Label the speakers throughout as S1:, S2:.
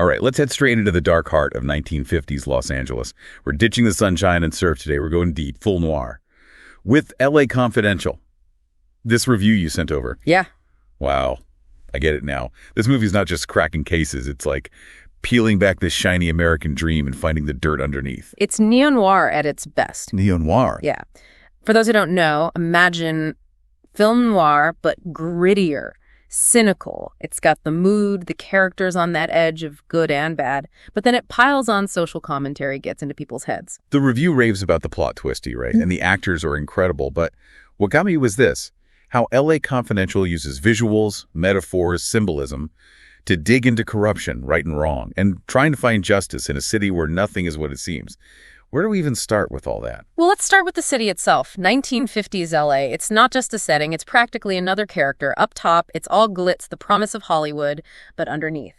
S1: All right, let's head straight into the dark heart of 1950s Los Angeles. We're ditching the sunshine and surf today. We're going deep, full noir. With L.A. Confidential. This review you sent over.
S2: Yeah.
S1: Wow. I get it now. This movie's not just cracking cases. It's like peeling back this shiny American dream and finding the dirt underneath.
S2: It's neo-noir at its best.
S1: Neo-Noir?
S2: Yeah. For those who don't know, imagine film noir, but grittier, cynical. It's got the mood, the characters on that edge of good and bad, but then it piles on social commentary, gets into people's heads.
S1: The review raves about the plot twisty, right? And the actors are incredible, but what got me was this. How L.A. Confidential uses visuals, metaphors, symbolism to dig into corruption, right and wrong, and trying to find justice in a city where nothing is what it seems. Where do we even start with all that?
S2: Well, let's start with the city itself. 1950s L.A. It's not just a setting. It's practically another character. Up top, it's all glitz, the promise of Hollywood, but underneath.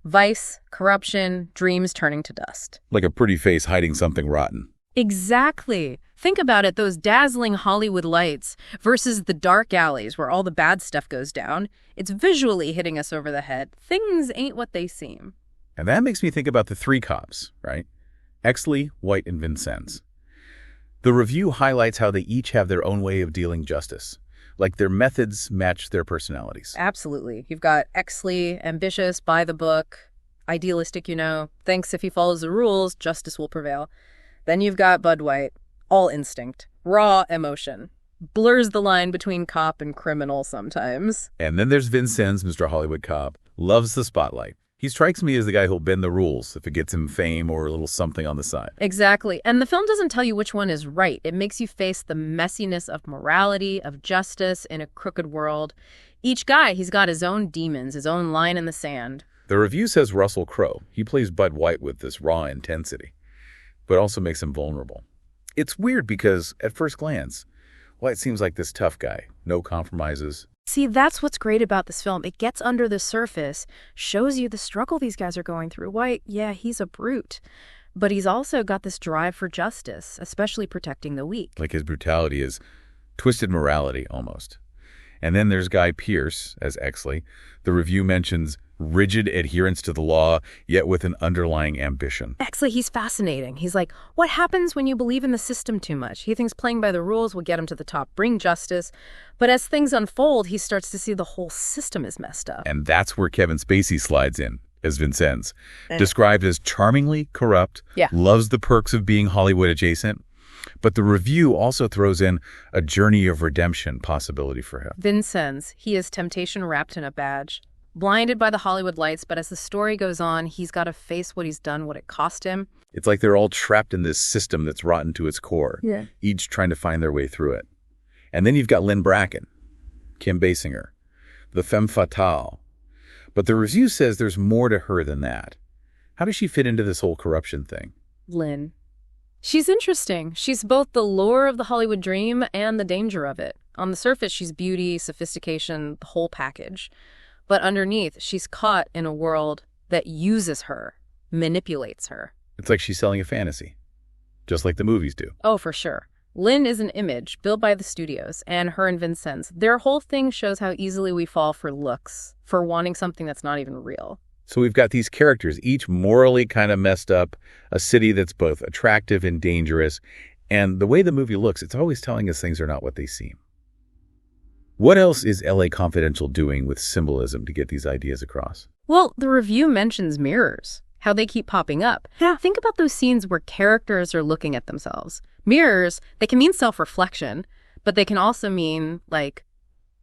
S2: Vice, corruption, dreams turning to dust.
S1: Like a pretty face hiding something rotten.
S2: Exactly. Think about it, those dazzling Hollywood lights versus the dark alleys where all the bad stuff goes down. It's visually hitting us over the head. Things ain't what they seem.
S1: And that makes me think about the three cops, right? Exley, White, and Vincennes. The review highlights how they each have their own way of dealing justice. Like their methods match their personalities.
S2: Absolutely. You've got Exley, ambitious, by the book, idealistic, thinks if he follows the rules, justice will prevail. Then you've got Bud White, all instinct, raw emotion. Blurs the line between cop and criminal sometimes.
S1: And then there's Vincennes, Mr. Hollywood cop. Loves the spotlight. He strikes me as the guy who'll bend the rules if it gets him fame or a little something on the side.
S2: Exactly. And the film doesn't tell you which one is right. It makes you face the messiness of morality, of justice in a crooked world. Each guy, he's got his own demons, his own line in the sand.
S1: The review says Russell Crowe. He plays Bud White with this raw intensity, but also makes him vulnerable. It's weird because, at first glance, White seems like this tough guy. No compromises.
S2: See, that's what's great about this film. It gets under the surface, shows you the struggle these guys are going through. White, yeah, he's a brute, but he's also got this drive for justice, especially protecting the weak.
S1: Like his brutality is twisted morality, almost. And then there's Guy Pearce as Exley. The review mentions rigid adherence to the law, yet with an underlying ambition.
S2: Exley, he's fascinating. He's like, what happens when you believe in the system too much? He thinks playing by the rules will get him to the top, bring justice. But as things unfold, he starts to see the whole system is messed up.
S1: And that's where Kevin Spacey slides in, as Vincennes. Described as charmingly corrupt, loves the perks of being Hollywood adjacent. But the review also throws in a journey of redemption possibility for him.
S2: Vincennes, he is temptation wrapped in a badge. Blinded by the Hollywood lights, but as the story goes on, he's got to face what he's done, what it cost him.
S1: It's like they're all trapped in this system that's rotten to its core, each trying to find their way through it. And then you've got Lynn Bracken, Kim Basinger, the femme fatale. But the review says there's more to her than that. How does she fit into this whole corruption thing?
S2: Lynn. She's interesting. She's both the lure of the Hollywood dream and the danger of it. On the surface, she's beauty, sophistication, the whole package. But underneath, she's caught in a world that uses her, manipulates her.
S1: It's like she's selling a fantasy, just like the movies do.
S2: Oh, for sure. Lynn is an image built by the studios, and her and Vincennes. Their whole thing shows how easily we fall for looks, for wanting something that's not even real.
S1: So we've got these characters, each morally kind of messed up, a city that's both attractive and dangerous. And the way the movie looks, it's always telling us things are not what they seem. What else is L.A. Confidential doing with symbolism to get these ideas across?
S2: Well, the review mentions mirrors, how they keep popping up. Yeah. Think about those scenes where characters are looking at themselves. Mirrors, they can mean self-reflection, but they can also mean, like,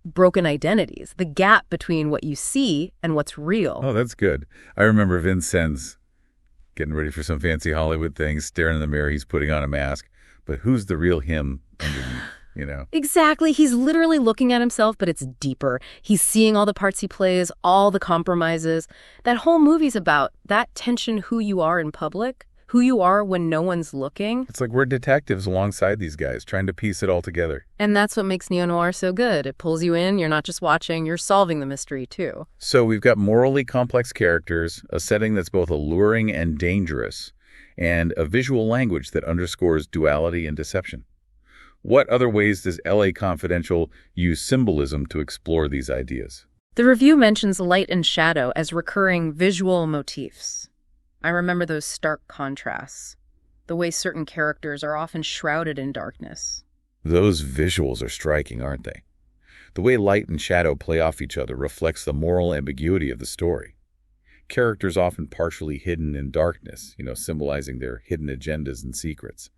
S2: broken identities, the gap between what you see and what's real.
S1: Oh, that's good. I remember Vincennes getting ready for some fancy Hollywood thing, staring in the mirror, he's putting on a mask. But who's the real him underneath?
S2: Exactly. He's literally looking at himself, but it's deeper. He's seeing all the parts he plays, all the compromises. That whole movie's about that tension, who you are in public, who you are when no one's looking.
S1: It's like we're detectives alongside these guys, trying to piece it all together.
S2: And that's what makes neo-noir so good. It pulls you in. You're not just watching, you're solving the mystery, too.
S1: So we've got morally complex characters, a setting that's both alluring and dangerous, and a visual language that underscores duality and deception. What other ways does L.A. Confidential use symbolism to explore these ideas?
S2: The review mentions light and shadow as recurring visual motifs. I remember those stark contrasts, the way certain characters are often shrouded in darkness.
S1: Those visuals are striking, aren't they? The way light and shadow play off each other reflects the moral ambiguity of the story. Characters often partially hidden in darkness, symbolizing their hidden agendas and secrets.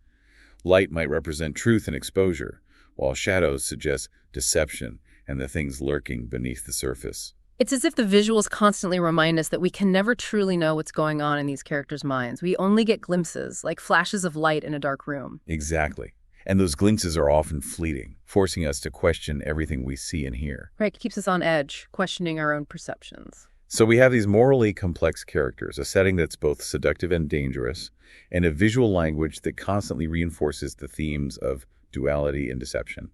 S1: Light might represent truth and exposure, while shadows suggest deception and the things lurking beneath the surface.
S2: It's as if the visuals constantly remind us that we can never truly know what's going on in these characters' minds. We only get glimpses, like flashes of light in a dark room.
S1: Exactly. And those glimpses are often fleeting, forcing us to question everything we see and hear.
S2: Right, it keeps us on edge, questioning our own perceptions.
S1: So we have these morally complex characters, a setting that's both seductive and dangerous, and a visual language that constantly reinforces the themes of duality and deception.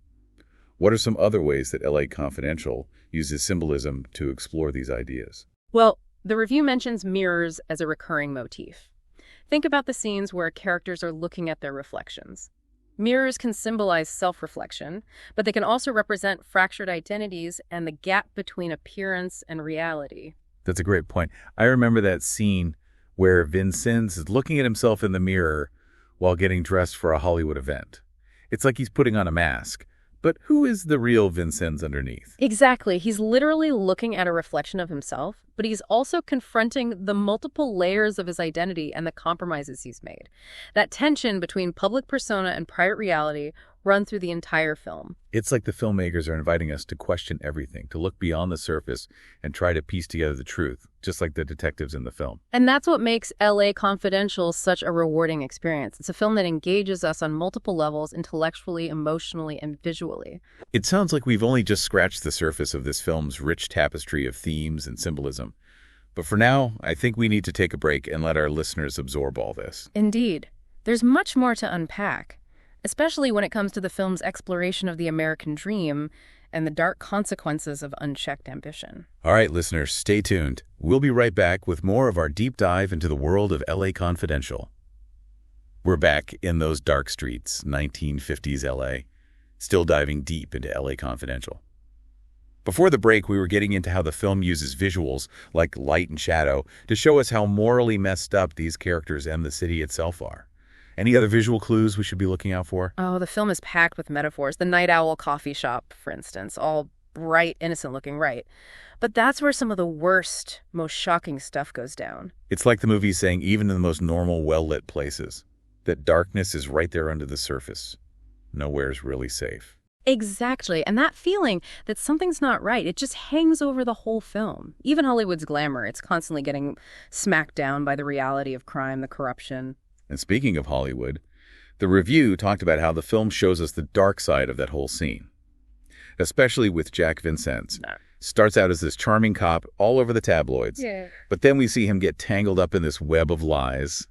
S1: What are some other ways that L.A. Confidential uses symbolism to explore these ideas?
S2: Well, the review mentions mirrors as a recurring motif. Think about the scenes where characters are looking at their reflections. Mirrors can symbolize self-reflection, but they can also represent fractured identities and the gap between appearance and reality.
S1: That's a great point. I remember that scene where Vincennes is looking at himself in the mirror while getting dressed for a Hollywood event. It's like he's putting on a mask. But who is the real Vincennes underneath?
S2: Exactly. He's literally looking at a reflection of himself, but he's also confronting the multiple layers of his identity and the compromises he's made. That tension between public persona and private reality run through the entire film.
S1: It's like the filmmakers are inviting us to question everything, to look beyond the surface and try to piece together the truth, just like the detectives in the film.
S2: And that's what makes L.A. Confidential such a rewarding experience. It's a film that engages us on multiple levels, intellectually, emotionally, and visually.
S1: It sounds like we've only just scratched the surface of this film's rich tapestry of themes and symbolism. But for now, I think we need to take a break and let our listeners absorb all this.
S2: Indeed. There's much more to unpack, especially when it comes to the film's exploration of the American dream and the dark consequences of unchecked ambition.
S1: All right, listeners, stay tuned. We'll be right back with more of our deep dive into the world of L.A. Confidential. We're back in those dark streets, 1950s L.A., still diving deep into L.A. Confidential. Before the break, we were getting into how the film uses visuals, like light and shadow, to show us how morally messed up these characters and the city itself are. Any other visual clues we should be looking out for?
S2: Oh, the film is packed with metaphors. The Night Owl coffee shop, for instance, all bright, innocent-looking, right? But that's where some of the worst, most shocking stuff goes down.
S1: It's like the movie saying, even in the most normal, well-lit places, that darkness is right there under the surface. Nowhere's really safe.
S2: Exactly. And that feeling that something's not right, it just hangs over the whole film. Even Hollywood's glamour, it's constantly getting smacked down by the reality of crime, the corruption.
S1: And speaking of Hollywood, the review talked about how the film shows us the dark side of that whole scene, especially with Jack Vincennes. Starts out as this charming cop all over the tabloids, but then we see him get tangled up in this web of lies,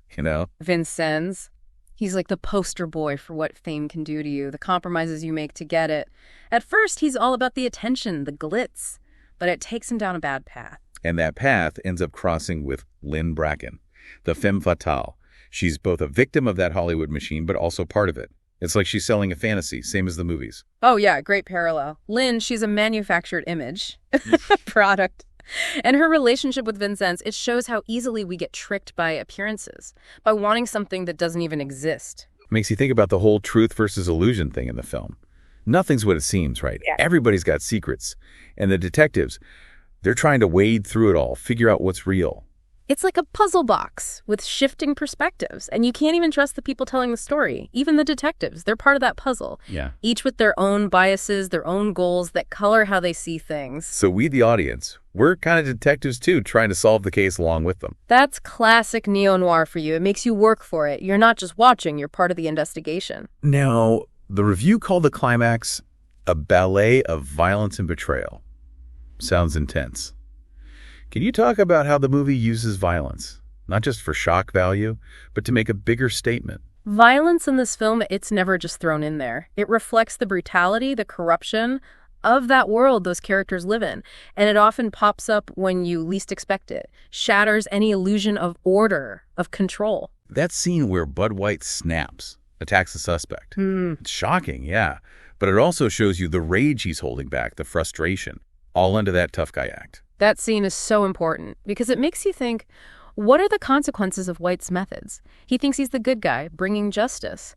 S2: Vincennes, he's like the poster boy for what fame can do to you, the compromises you make to get it. At first, he's all about the attention, the glitz, but it takes him down a bad path.
S1: And that path ends up crossing with Lynn Bracken, the femme fatale. She's both a victim of that Hollywood machine, but also part of it. It's like she's selling a fantasy, same as the movies.
S2: Oh, yeah, great parallel. Lynn, she's a manufactured image product. And her relationship with Vincennes, it shows how easily we get tricked by appearances, by wanting something that doesn't even exist.
S1: Makes you think about the whole truth versus illusion thing in the film. Nothing's what it seems, right? Yeah. Everybody's got secrets. And the detectives, they're trying to wade through it all, figure out what's real.
S2: It's like a puzzle box with shifting perspectives, and you can't even trust the people telling the story. Even the detectives, they're part of that puzzle.
S1: Yeah.
S2: Each with their own biases, their own goals that color how they see things.
S1: So we, the audience, we're kind of detectives too, trying to solve the case along with them.
S2: That's classic neo-noir for you. It makes you work for it. You're not just watching, you're part of the investigation.
S1: Now, the review called the climax a ballet of violence and betrayal. Sounds intense. Can you talk about how the movie uses violence, not just for shock value, but to make a bigger statement?
S2: Violence in this film, it's never just thrown in there. It reflects the brutality, the corruption of that world those characters live in. And it often pops up when you least expect it, shatters any illusion of order, of control.
S1: That scene where Bud White snaps, attacks the suspect. It's shocking, yeah. But it also shows you the rage he's holding back, the frustration. all under that tough guy act.
S2: That scene is so important because it makes you think, what are the consequences of White's methods? He thinks he's the good guy, bringing justice.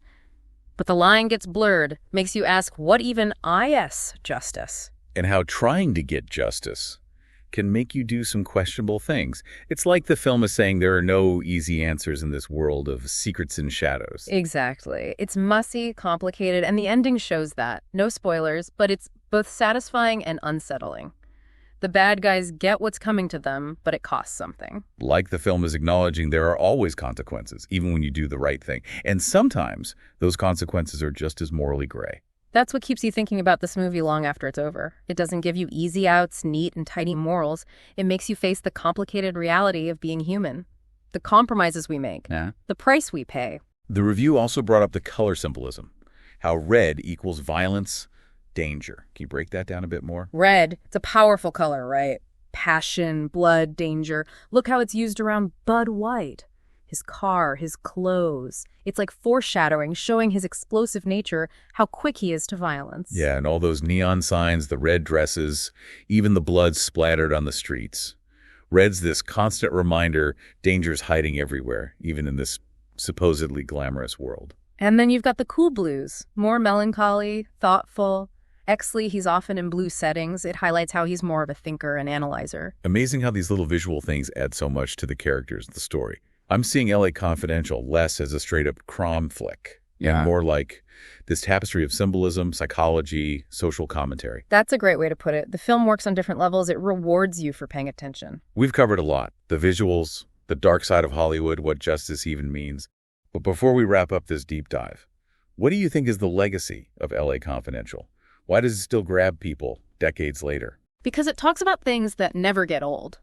S2: But the line gets blurred, makes you ask, what even is justice?
S1: And how trying to get justice can make you do some questionable things. It's like the film is saying there are no easy answers in this world of secrets and shadows.
S2: Exactly. It's messy, complicated, and the ending shows that. No spoilers, but it's both satisfying and unsettling. The bad guys get what's coming to them, but it costs something.
S1: Like the film is acknowledging there are always consequences, even when you do the right thing. And sometimes those consequences are just as morally gray.
S2: That's what keeps you thinking about this movie long after it's over. It doesn't give you easy outs, neat and tidy morals. It makes you face the complicated reality of being human. The compromises we make.
S1: Yeah.
S2: The price we pay.
S1: The review also brought up the color symbolism. How red equals violence, danger. Can you break that down a bit more?
S2: Red, it's a powerful color, right? Passion, blood, danger. Look how it's used around Bud White. His car, his clothes. It's like foreshadowing, showing his explosive nature, how quick he is to violence.
S1: Yeah, and all those neon signs, the red dresses, even the blood splattered on the streets. Red's this constant reminder danger's hiding everywhere, even in this supposedly glamorous world.
S2: And then you've got the cool blues, more melancholy, thoughtful. Exley, he's often in blue settings. It highlights how he's more of a thinker and analyzer.
S1: Amazing how these little visual things add so much to the characters, the story. I'm seeing L.A. Confidential less as a straight-up Crom flick, and more like this tapestry of symbolism, psychology, social commentary.
S2: That's a great way to put it. The film works on different levels. It rewards you for paying attention.
S1: We've covered a lot. The visuals, the dark side of Hollywood, what justice even means. But before we wrap up this deep dive, what do you think is the legacy of L.A. Confidential? Why does it still grab people decades later?
S2: Because it talks about things that never get old.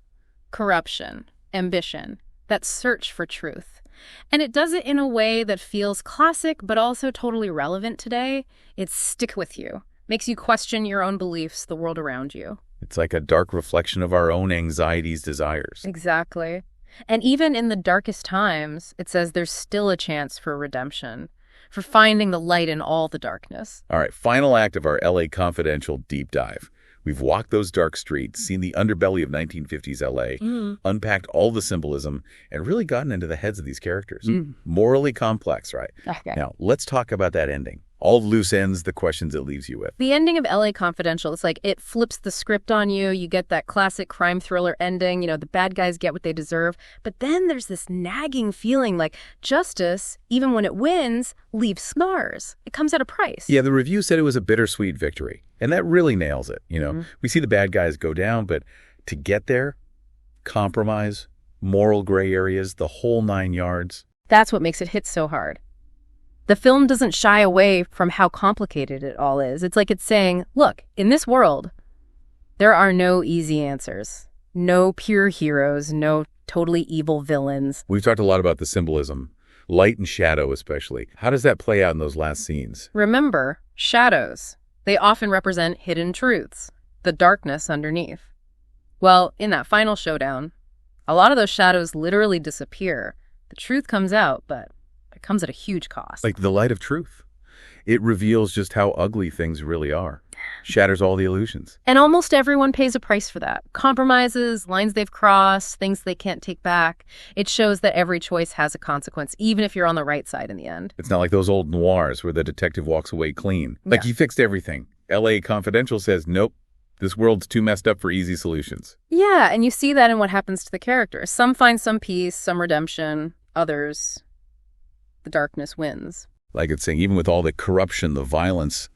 S2: Corruption, ambition, that search for truth. And it does it in a way that feels classic, but also totally relevant today. It sticks with you, makes you question your own beliefs, the world around you.
S1: It's like a dark reflection of our own anxieties, desires.
S2: Exactly. And even in the darkest times, it says there's still a chance for redemption, for finding the light in all the darkness.
S1: All right, final act of our L.A. Confidential deep dive. We've walked those dark streets, seen the underbelly of 1950s L.A., unpacked all the symbolism, and really gotten into the heads of these characters. Morally complex, right?
S2: Okay.
S1: Now, let's talk about that ending. All the loose ends, the questions it leaves you with.
S2: The ending of L.A. Confidential, it's like it flips the script on you. You get that classic crime thriller ending. You know, the bad guys get what they deserve. But then there's this nagging feeling like justice, even when it wins, leaves scars. It comes at a price.
S1: Yeah, the review said it was a bittersweet victory. And that really nails it. You know, we see the bad guys go down, but to get there, compromise, moral gray areas, the whole 9 yards.
S2: That's what makes it hit so hard. The film doesn't shy away from how complicated it all is. It's like it's saying, look, in this world, there are no easy answers, no pure heroes, no totally evil villains.
S1: We've talked a lot about the symbolism, light and shadow especially. How does that play out in those last scenes?
S2: Remember, shadows. They often represent hidden truths, the darkness underneath. Well, in that final showdown, a lot of those shadows literally disappear. The truth comes out, but it comes at a huge cost.
S1: Like the light of truth. It reveals just how ugly things really are. Shatters all the illusions.
S2: And almost everyone pays a price for that. Compromises, lines they've crossed, things they can't take back. It shows that every choice has a consequence, even if you're on the right side in the end.
S1: It's not like those old noirs where the detective walks away clean. Like he fixed everything. L.A. Confidential says, nope, this world's too messed up for easy solutions.
S2: Yeah, and you see that in what happens to the characters. Some find some peace, some redemption. Others, the darkness wins.
S1: Like it's saying, even with all the corruption, the violence,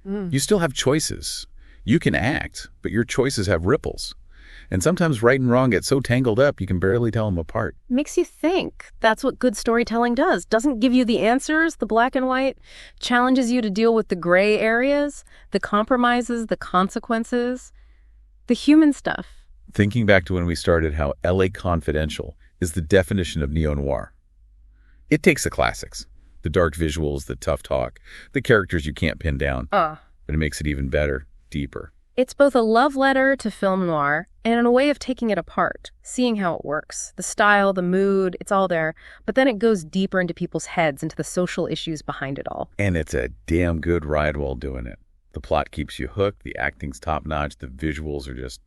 S1: you still have choices. You can act, but your choices have ripples. And sometimes right and wrong get so tangled up, you can barely tell them apart.
S2: Makes you think. That's what good storytelling does. Doesn't give you the answers, the black and white. Challenges you to deal with the gray areas, the compromises, the consequences, the human stuff.
S1: Thinking back to when we started, how L.A. Confidential is the definition of neo-noir. It takes the classics. The dark visuals, the tough talk, the characters you can't pin down. But it makes it even better, deeper.
S2: It's both a love letter to film noir and a way of taking it apart, seeing how it works. The style, the mood, it's all there. But then it goes deeper into people's heads, into the social issues behind it all.
S1: And it's a damn good ride while doing it. The plot keeps you hooked, the acting's top-notch, the visuals are just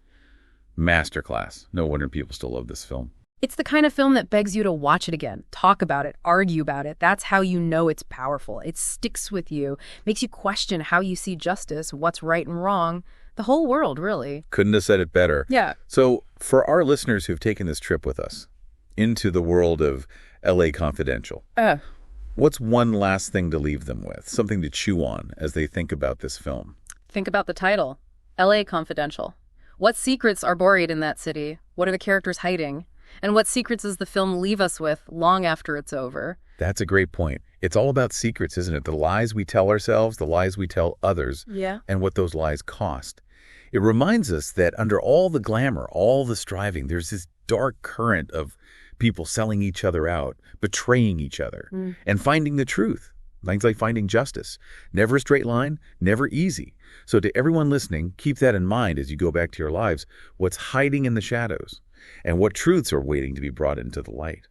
S1: masterclass. No wonder people still love this film.
S2: It's the kind of film that begs you to watch it again, talk about it, argue about it. That's how you know it's powerful. It sticks with you, makes you question how you see justice, what's right and wrong, the whole world, really.
S1: Couldn't have said it better.
S2: Yeah.
S1: So for our listeners who've taken this trip with us into the world of L.A. Confidential, what's one last thing to leave them with, something to chew on as they think about this film?
S2: Think about the title, L.A. Confidential. What secrets are buried in that city? What are the characters hiding? And what secrets does the film leave us with long after it's over?
S1: That's a great point. It's all about secrets, isn't it? The lies we tell ourselves, the lies we tell others, and what those lies cost. It reminds us that under all the glamour, all the striving, there's this dark current of people selling each other out, betraying each other, and finding the truth. Things like finding justice. Never a straight line, never easy. So to everyone listening, keep that in mind as you go back to your lives. What's hiding in the shadows? And what truths are waiting to be brought into the light?